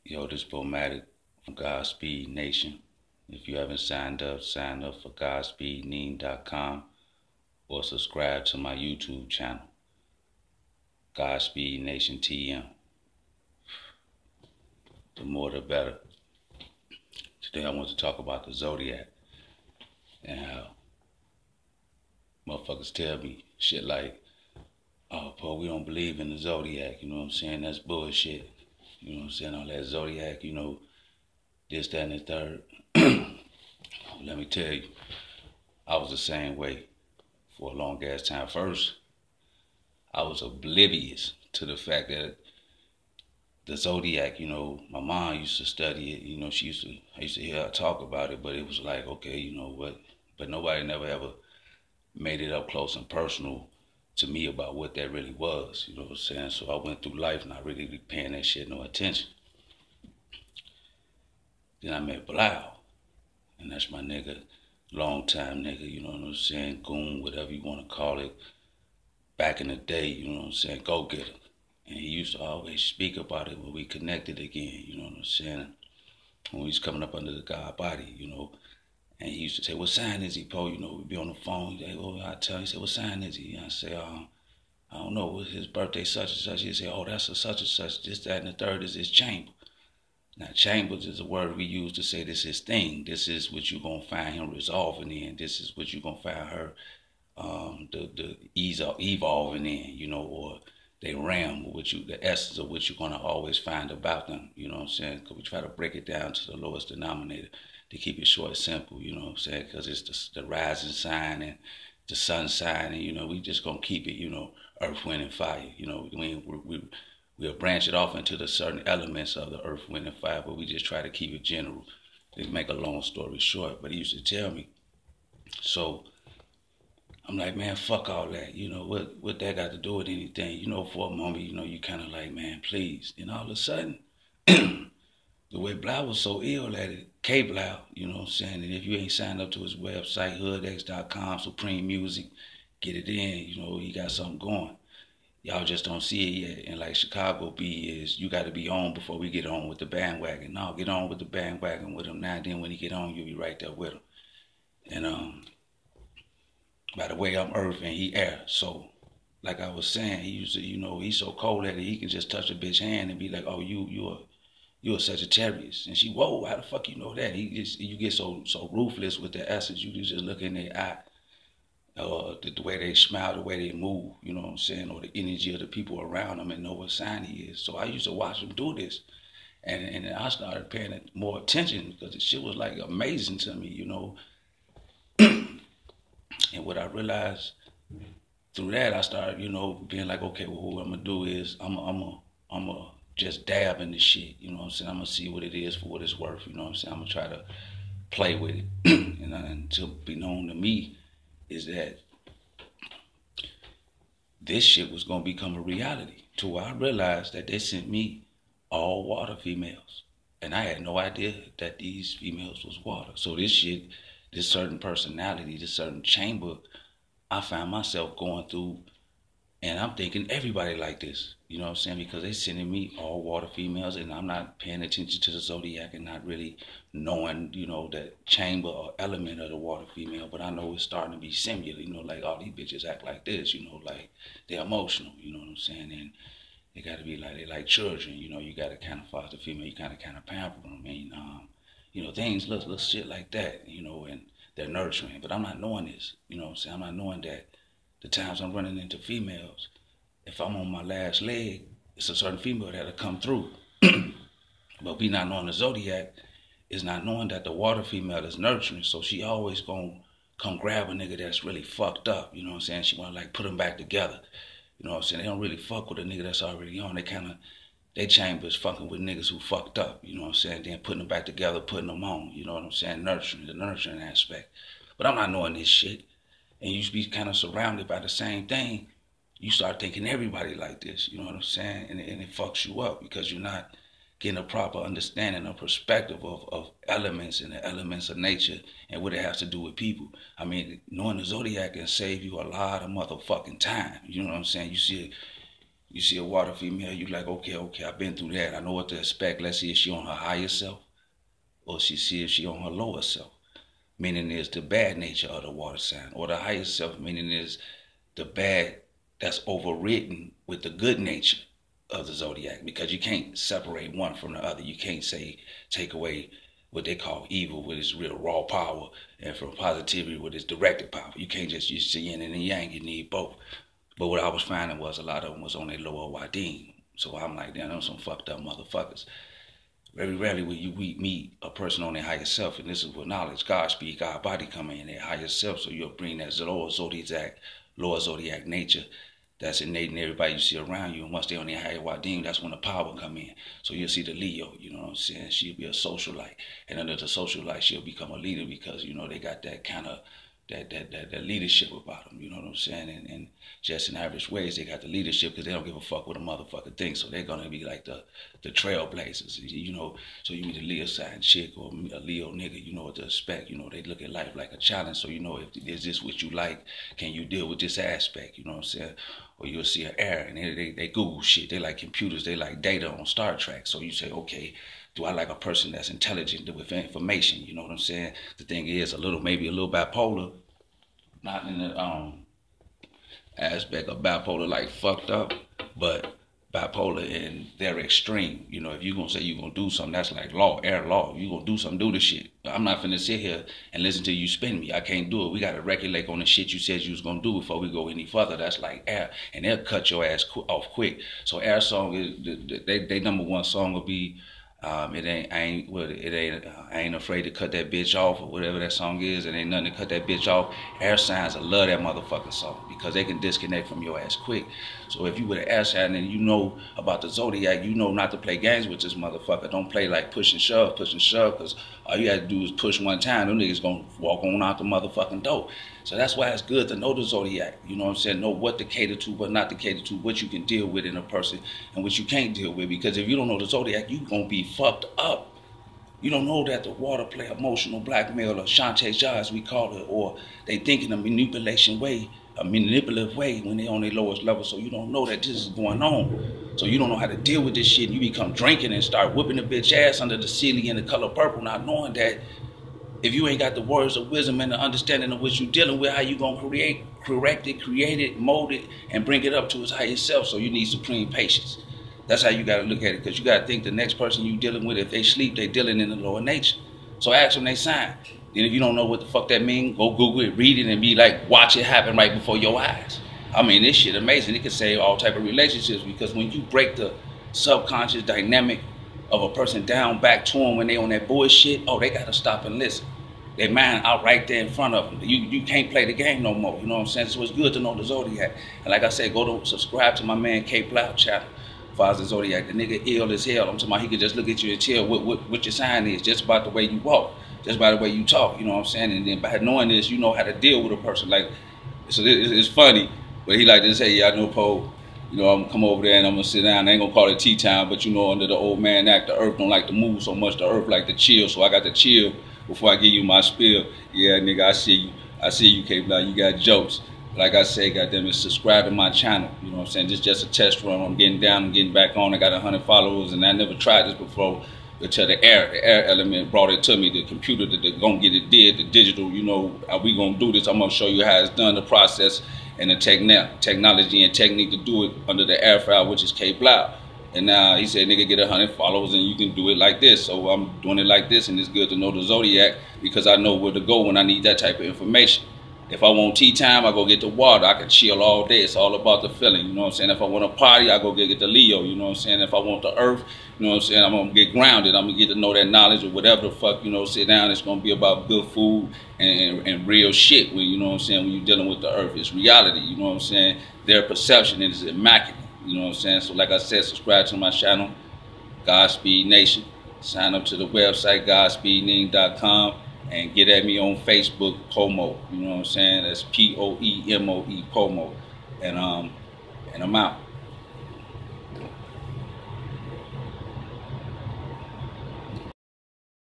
Yo, this Bomatic from Godspeed Nation. If you haven't signed up, sign up for GodspeedNeen.com or subscribe to my YouTube channel, Godspeed Nation TM. The more the better. Today I want to talk about the Zodiac and how motherfuckers tell me shit like, oh, Paul, we don't believe in the Zodiac, you know what I'm saying? That's bullshit. You know what I'm saying? All that Zodiac, this, that, and the third. Let me tell you, I was the same way for a long ass time. First, I was oblivious to the fact that the Zodiac, my mom used to study it, I used to hear her talk about it, but it was like, okay, you know what? But nobody never ever made it up close and personal to me about what that really was, you know what I'm saying? So I went through life not really paying that shit no attention. Then I met Blau, and that's my nigga, long time nigga, you know what I'm saying? Goon, whatever you want to call it. Back in the day, you know what I'm saying? Go get him. And he used to always speak about it when we connected again, you know what I'm saying? When we was coming up under the God body, And he used to say, what sign is he, Po? We'd be on the phone. He'd say, oh, I tell him, he said, what sign is he? And I say, I don't know, what's his birthday such and such? He'd say, oh, that's a such and such. This, that, and the third is his chamber. Now, chambers is a word we use to say this is thing. This is what you're going to find him resolving in. This is what you're going to find her the ease of evolving in, or they ram with you, the essence of what you're going to always find about them, you know what I'm saying? Because we try to break it down to the lowest denominator to keep it short and simple, you know what I'm saying? Because it's the rising sign and the sun sign, and, we just going to keep it, earth, wind, and fire. We'll branch it off into the certain elements of the earth, wind, and fire, but we just try to keep it general to make a long story short. But he used to tell me, so I'm like, man, fuck all that. What that got to do with anything? For a moment, you kind of like, man, please. And all of a sudden, the way Blau was so ill at it, K-Blau, you know what I'm saying? And if you ain't signed up to his website, hoodx.com, Supreme Music, get it in, he got something going. Y'all just don't see it yet. And like Chicago B is, you got to be on before we get on with the bandwagon. No, get on with the bandwagon with him now. Then when he get on, you'll be right there with him. And by the way, I'm earth and he air. So, like I was saying, he used to, he's so cold-headed, he can just touch a bitch hand and be like, oh, you're a Sagittarius. And she, whoa, how the fuck you know that? You get so ruthless with the essence. You can just look in their eye, the way they smile, the way they move, you know what I'm saying, or the energy of the people around them and know what sign he is. So I used to watch him do this. And I started paying more attention because the shit was like amazing to me, And what I realized through that, I started, being like, okay, well, what I'm gonna do is I'm gonna just dab in this shit, you know what I'm saying? I'm gonna see what it is for what it's worth, you know what I'm saying? I'm gonna try to play with it. and to be known to me is that this shit was gonna become a reality. To where I realized that they sent me all water females. And I had no idea that these females was water. So this shit, this certain personality, this certain chamber, I find myself going through, and I'm thinking everybody like this, you know what I'm saying? Because they sending me all water females, and I'm not paying attention to the Zodiac and not really knowing, that chamber or element of the water female, but I know it's starting to be similar, like all these bitches act like this, like they're emotional, you know what I'm saying? And they got to be like, they like children, you got to kind of foster the female, you kind of pamper them, and, things, little shit like that, and they're nurturing. But I'm not knowing this, you know what I'm saying? I'm not knowing that the times I'm running into females, if I'm on my last leg, it's a certain female that'll come through. But we not knowing the Zodiac is not knowing that the water female is nurturing, so she always gonna come grab a nigga that's really fucked up, you know what I'm saying? She wanna like put them back together, you know what I'm saying? They don't really fuck with a nigga that's already on. They chambers fucking with niggas who fucked up, you know what I'm saying? Then putting them back together, putting them on, you know what I'm saying? Nurturing, the nurturing aspect. But I'm not knowing this shit. And you be kind of surrounded by the same thing. You start thinking everybody like this, you know what I'm saying? And it fucks you up because you're not getting a proper understanding or perspective of elements and the elements of nature and what it has to do with people. I mean, knowing the Zodiac can save you a lot of motherfucking time. You know what I'm saying? You see You see a water female, you like, okay, I've been through that. I know what to expect. Let's see if she on her higher self or see if she on her lower self. Meaning is the bad nature of the water sign, or the higher self, meaning is the bad that's overridden with the good nature of the zodiac, because you can't separate one from the other. You can't say take away what they call evil with its real raw power and from positivity with its directed power. You can't just use the yin and the yang. You need both. But what I was finding was a lot of them was on their lower wadim. So I'm like, damn, them some fucked up motherfuckers. Very rarely will you meet a person on their higher self, and this is what knowledge, God speak, God body coming in their higher self. So you'll bring that lower zodiac nature that's innate in everybody you see around you. And once they're on their higher wadim, that's when the power come in. So you'll see the Leo, you know what I'm saying? She'll be a socialite. And under the socialite, she'll become a leader because, you know, they got that kind of that leadership about them, you know what I'm saying? And just in average ways, they got the leadership because they don't give a fuck what a motherfucker thinks. So they're gonna be like the trailblazers, you know. So you meet a Leo sign chick or a Leo nigga, you know what to expect. You know, they look at life like a challenge. So you know, if is this what you like, can you deal with this aspect? You know what I'm saying? Or you'll see an air and they Google shit. They like computers. They like data on Star Trek. So you say, okay, do I like a person that's intelligent with information? You know what I'm saying? The thing is, maybe a little bipolar, not in the aspect of bipolar like fucked up, but bipolar in their extreme. You know, if you're gonna say you're gonna do something, that's like air law. You're gonna do something, do the shit. I'm not finna sit here and listen to you spin me. I can't do it. We gotta regulate on the shit you said you was gonna do before we go any further. That's like air, and they'll cut your ass off quick. So air song is they number one song will be I ain't afraid to cut that bitch off, or whatever that song is. It ain't nothing to cut that bitch off. Air signs, I love that motherfucking song because they can disconnect from your ass quick. So if you with an air sign and you know about the zodiac, you know not to play games with this motherfucker. Don't play like push and shove, because all you got to do is push one time. Them niggas gonna walk on out the motherfucking door. So that's why it's good to know the zodiac. You know what I'm saying? Know what to cater to, what not to cater to, what you can deal with in a person and what you can't deal with. Because if you don't know the zodiac, you gonna be fucked up. You don't know that the water play emotional blackmail, or chantage, as we call it, or they think in a manipulative way when they on their lowest level. So you don't know that this is going on. So you don't know how to deal with this shit. And you become drinking and start whipping the bitch ass under the ceiling in the color purple, not knowing that if you ain't got the words of wisdom and the understanding of what you're dealing with, how you gonna correct it, mold it, and bring it up to its highest self. So you need supreme patience. That's how you gotta look at it, because you gotta think the next person you dealing with, if they sleep, they dealing in the lower nature. So ask them they sign. Then if you don't know what the fuck that means, go Google it, read it, and be like, watch it happen right before your eyes. I mean, this shit amazing. It can save all type of relationships, because when you break the subconscious dynamic of a person down back to them when they on that bullshit, oh, they gotta stop and listen. Their mind out right there in front of them. You can't play the game no more. You know what I'm saying? So it's good to know the zodiac. And like I said, go to subscribe to my man K Plow channel. Father Zodiac, the nigga ill as hell. I'm talking about he could just look at you and tell what your sign is, just about the way you walk, just by the way you talk. You know what I'm saying? And then by knowing this, you know how to deal with a person. Like, so it's funny, but he like to say, yeah, I know Poe. You know, I'm gonna come over there and I'm gonna sit down. I ain't gonna call it tea time, but you know, under the old man act, the earth don't like to move so much. The earth like to chill, so I got to chill before I give you my spiel. Yeah, nigga, I see you, K-Block. You got jokes. Like I say, goddamn it, subscribe to my channel. You know what I'm saying? This is just a test run. I'm getting down, I'm getting back on. I got 100 followers, and I never tried this before until the air element brought it to me. The computer that gonna get it did, the digital, you know, how we gonna do this. I'm gonna show you how it's done, the process, and the technology and technique to do it under the air file, which is K-Block. And now he said, nigga, get 100 followers and you can do it like this. So I'm doing it like this, and it's good to know the zodiac because I know where to go when I need that type of information. If I want tea time, I go get the water. I can chill all day. It's all about the feeling, you know what I'm saying? If I want to party, I go get the Leo, you know what I'm saying? If I want the earth, you know what I'm saying? I'm going to get grounded. I'm going to get to know that knowledge or whatever the fuck, you know, sit down. It's going to be about good food and real shit when, you know what I'm saying, when you're dealing with the earth. It's reality, you know what I'm saying? Their perception is immaculate, you know what I'm saying? So like I said, subscribe to my channel, Godspeed Nation. Sign up to the website, godspeedning.com. And get at me on Facebook, Pomo. You know what I'm saying? That's Poemoe, Pomo. And I'm out.